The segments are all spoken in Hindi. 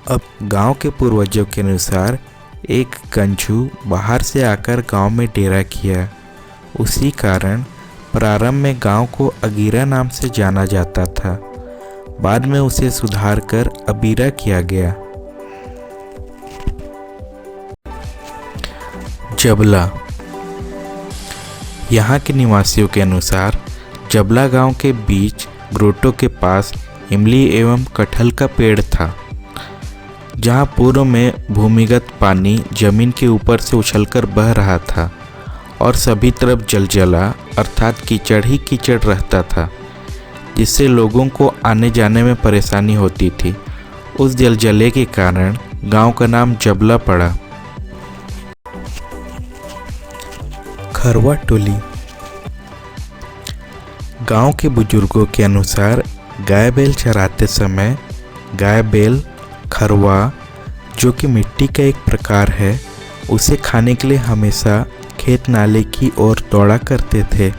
अब गांव के पूर्वजों के अनुसार एक गंजू बाहर से आकर गांव में डेरा किया। उसी कारण प्रारंभ में गांव को अगीरा नाम से जाना जाता था। बाद में उसे सुधार कर अबीरा किया गया। जबला। यहाँ के निवासियों के अनुसार जबला गांव के बीच ग्रोटो के पास इमली एवं कटहल का पेड़ था, जहाँ पूर्व में भूमिगत पानी जमीन के ऊपर से उछलकर बह रहा था और सभी तरफ जलजला अर्थात कीचड़ ही कीचड़ रहता था, जिससे लोगों को आने जाने में परेशानी होती थी। उस जलजले के कारण गांव का नाम जबला पड़ा। खरवा टोली। गांव के बुजुर्गों के अनुसार गाय बैल चराते समय गाय बैल खरवा, जो कि मिट्टी का एक प्रकार है, उसे खाने के लिए हमेशा खेत नाले की ओर दौड़ा करते थे।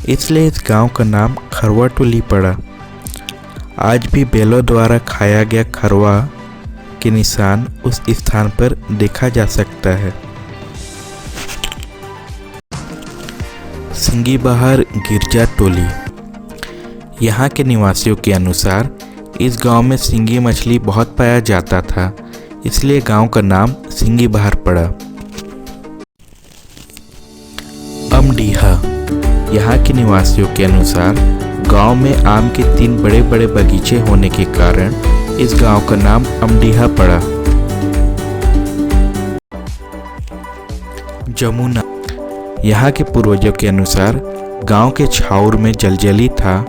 इसलिए इस गांव का नाम खरवा टोली पड़ा। आज भी बैलों द्वारा खाया गया खरवा के निशान उस स्थान पर देखा जा सकता है। सिंगी बहार गिरजा टोली। यहाँ के निवासियों के अनुसार इस गांव में सिंगी मछली बहुत पाया जाता था, इसलिए गांव का नाम सिंगी बहार पड़ा। अमडीहा। यहाँ के निवासियों के अनुसार गांव में आम के 3 बड़े बड़े बगीचे होने के कारण इस गांव का नाम अमडीहा पड़ा। जमुना। यहाँ के पूर्वजों के अनुसार गांव के छाउर में जलजली था,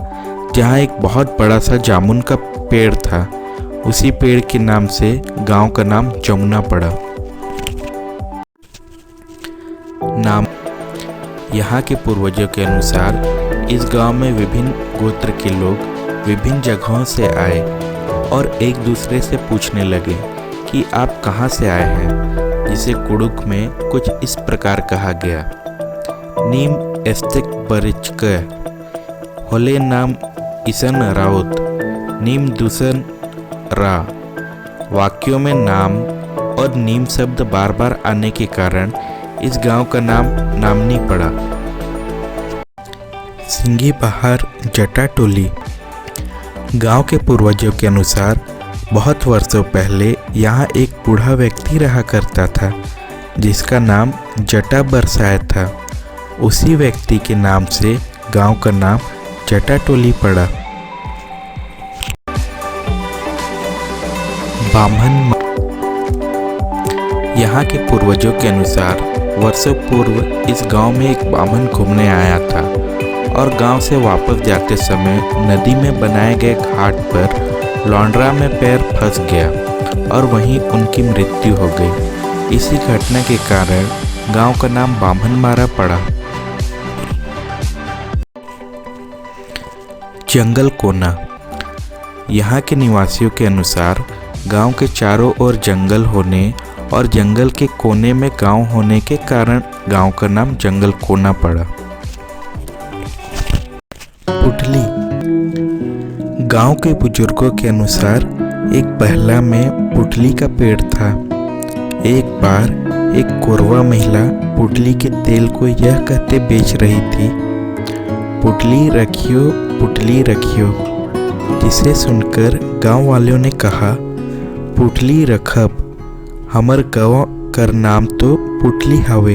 जहाँ एक बहुत बड़ा सा जामुन का पेड़ था। उसी पेड़ के नाम से गांव का नाम जमुना पड़ा। नाम। यहाँ के पूर्वजों के अनुसार इस गांव में विभिन्न गोत्र के लोग विभिन्न जगहों से आए और एक दूसरे से पूछने लगे कि आप कहाँ से आए हैं, जिसे कुड़ुक में कुछ इस प्रकार कहा गया। नीम एस्तिक बरिचक होले नाम ईसन राउत नीम दूसन रा। वाक्यों में नाम और नीम शब्द बार बार आने के कारण इस गांव का नाम नामनी पड़ा। सिंगी बहार जटा टोली। गांव के पूर्वजों के अनुसार बहुत वर्षों पहले यहाँ एक बूढ़ा व्यक्ति रहा करता था, जिसका नाम जटा बरसाया था। उसी व्यक्ति के नाम से गांव का नाम जटा टोली पड़ा। बामन। यहाँ के पूर्वजों के अनुसार वर्षों पूर्व इस गांव में एक बामन घूमने आया था और गांव से वापस जाते समय नदी में बनाए गए घाट पर लौंडरा में पैर फंस गया और वहीं उनकी मृत्यु हो गई। इसी घटना के कारण गांव का नाम बामन मारा पड़ा। जंगल कोना। यहाँ के निवासियों के अनुसार गांव के चारों ओर जंगल होने और जंगल के कोने में गांव होने के कारण गांव का नाम जंगल कोना पड़ा। पुटली। गांव के बुजुर्गों के अनुसार एक बहला में पुटली का पेड़ था। एक बार एक कोरवा महिला पुटली के तेल को यह कहते बेच रही थी, पुटली रखियो पुटली रखियो, जिसे सुनकर गांव वालों ने कहा, पुटली रखब, हमर गाँव कर नाम तो पुटली हवे।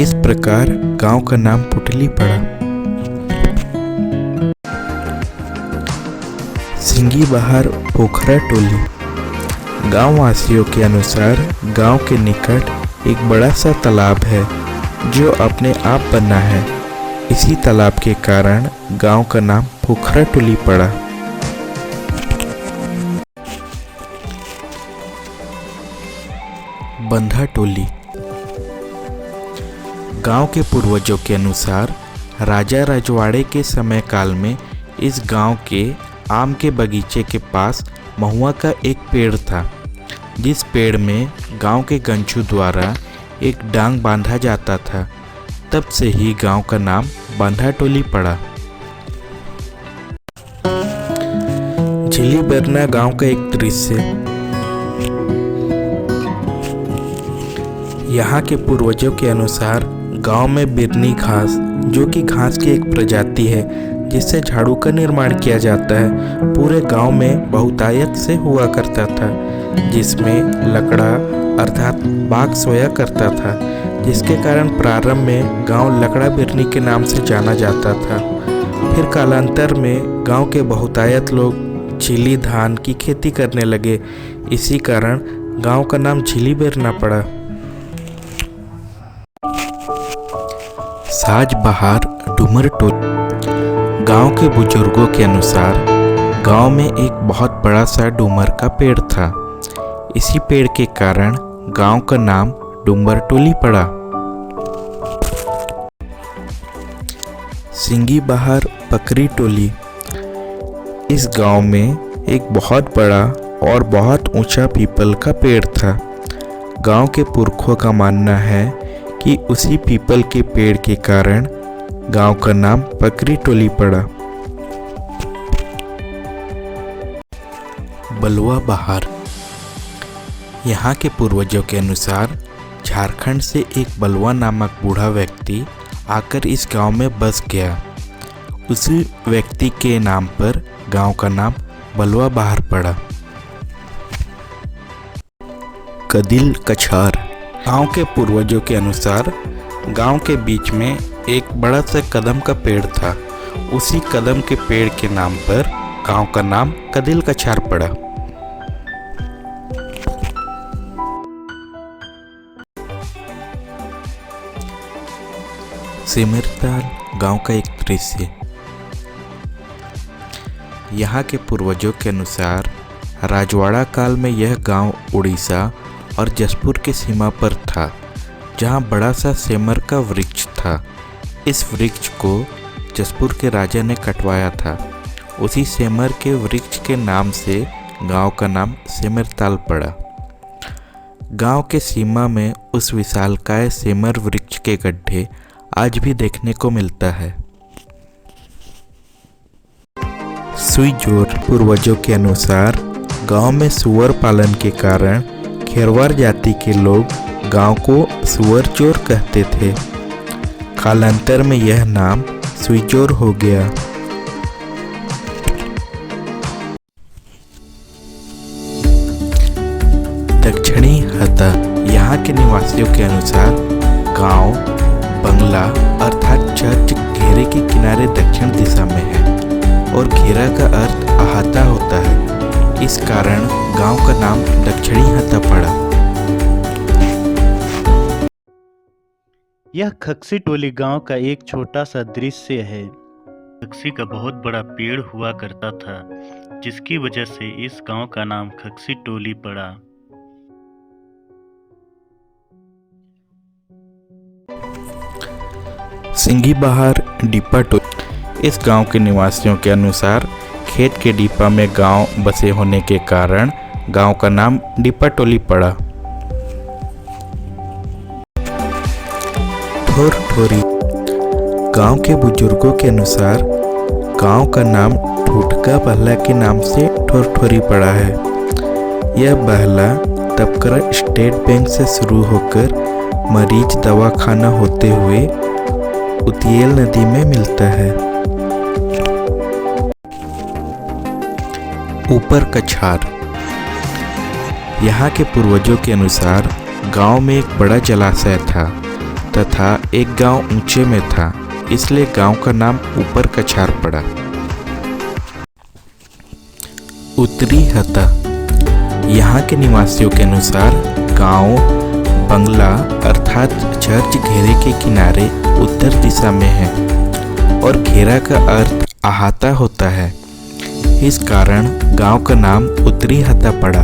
इस प्रकार गांव का नाम पुटली पड़ा। सिंगी बहार पोखरा टोली। गांव वासियों के अनुसार गांव के निकट एक बड़ा सा तालाब है जो अपने आप बना है। इसी तालाब के कारण गांव का नाम पोखरा टोली पड़ा। बंधा टोली। गांव के पूर्वजों के अनुसार राजा रजवाड़े के समय काल में इस गांव के आम के बगीचे के पास महुआ का एक पेड़ था, जिस पेड़ में गांव के गंजू द्वारा एक डांग बांधा जाता था। तब से ही गांव का नाम बंधा टोली पड़ा। झिली बेरना गांव का एक दृश्य। यहाँ के पूर्वजों के अनुसार गांव में बिरनी घास, जो कि घास की एक प्रजाति है जिससे झाड़ू का निर्माण किया जाता है, पूरे गांव में बहुतायत से हुआ करता था, जिसमें लकड़ा अर्थात बाघ सोया करता था, जिसके कारण प्रारंभ में गांव लकड़ा बिरनी के नाम से जाना जाता था। फिर कालांतर में गांव के बहुतायत लोग झीली धान की खेती करने लगे, इसी कारण गांव का नाम झीली बेरना पड़ा। साज बहार डूमर टोली। गांव के बुजुर्गों के अनुसार गांव में एक बहुत बड़ा सा डूमर का पेड़ था। इसी पेड़ के कारण गांव का नाम डूमर टोली पड़ा। सिंगी बहार पकरी टोली। इस गांव में एक बहुत बड़ा और बहुत ऊंचा पीपल का पेड़ था। गांव के पुरखों का मानना है कि उसी पीपल के पेड़ के कारण गांव का नाम पकरी टोली पड़ा। बलुआ बहार। यहाँ के पूर्वजों के अनुसार झारखंड से एक बलुआ नामक बूढ़ा व्यक्ति आकर इस गांव में बस गया। उसी व्यक्ति के नाम पर गांव का नाम बलुआ बहार पड़ा। कदिल कछार। गांव के पूर्वजों के अनुसार गांव के बीच में एक बड़ा सा कदम का पेड़ था। उसी कदम के पेड़ के नाम पर गांव का नाम कदिल कछार पड़ा। सिमरताल गांव का एक दृश्य। यहाँ के पूर्वजों के अनुसार राजवाड़ा काल में यह गांव उड़ीसा और जसपुर की सीमा पर था, जहाँ बड़ा सा सेमर का वृक्ष था। इस वृक्ष को जसपुर के राजा ने कटवाया था। उसी सेमर के वृक्ष के नाम से गांव का नाम सिमरताल पड़ा। गांव के सीमा में उस विशालकाय सेमर वृक्ष के गड्ढे आज भी देखने को मिलता है। सुईजोर। पूर्वजों के अनुसार गांव में सुअर पालन के कारण खेरवार जाति के लोग गांव को सुअर चोर कहते थे। कालांतर में यह नाम सुईजोर हो गया। दक्षिणी हता। यहाँ के निवासियों के अनुसार गांव बंगला अर्थात चर्च घेरे के किनारे दक्षिण दिशा में है और घेरा का अर्थ अहाता होता है। इस कारण गांव का नाम दक्षिणी हता पड़ा। यह खक्सी टोली गांव का एक छोटा सा दृश्य है। खक्सी का बहुत बड़ा पेड़ हुआ करता था, जिसकी वजह से इस गांव का नाम खक्सी टोली पड़ा। सिंगी बहार डिपा टोली। इस गांव के निवासियों के अनुसार खेत के डिपा में गांव बसे होने के कारण गांव का नाम डिपा टोली पड़ा। ठोर ठोरी। गांव के बुजुर्गों के अनुसार गांव का नाम ठूठका बहला के नाम से ठोर ठोरी पड़ा है। यह बहला तपकरा स्टेट बैंक से शुरू होकर मरीज दवाखाना होते हुए उतियल नदी में मिलता है। ऊपर कछार। यहाँ के पूर्वजों के अनुसार गांव में एक बड़ा जलाशय था तथा एक गांव ऊंचे में था, इसलिए गांव का नाम ऊपर कछार पड़ा। उत्तरी हता। यहाँ के निवासियों के अनुसार गांव बंगला अर्थात चर्च घेरे के किनारे उत्तर दिशा में है और घेरा का अर्थ अहाता होता है। इस कारण गांव का नाम उत्तरी हता पड़ा।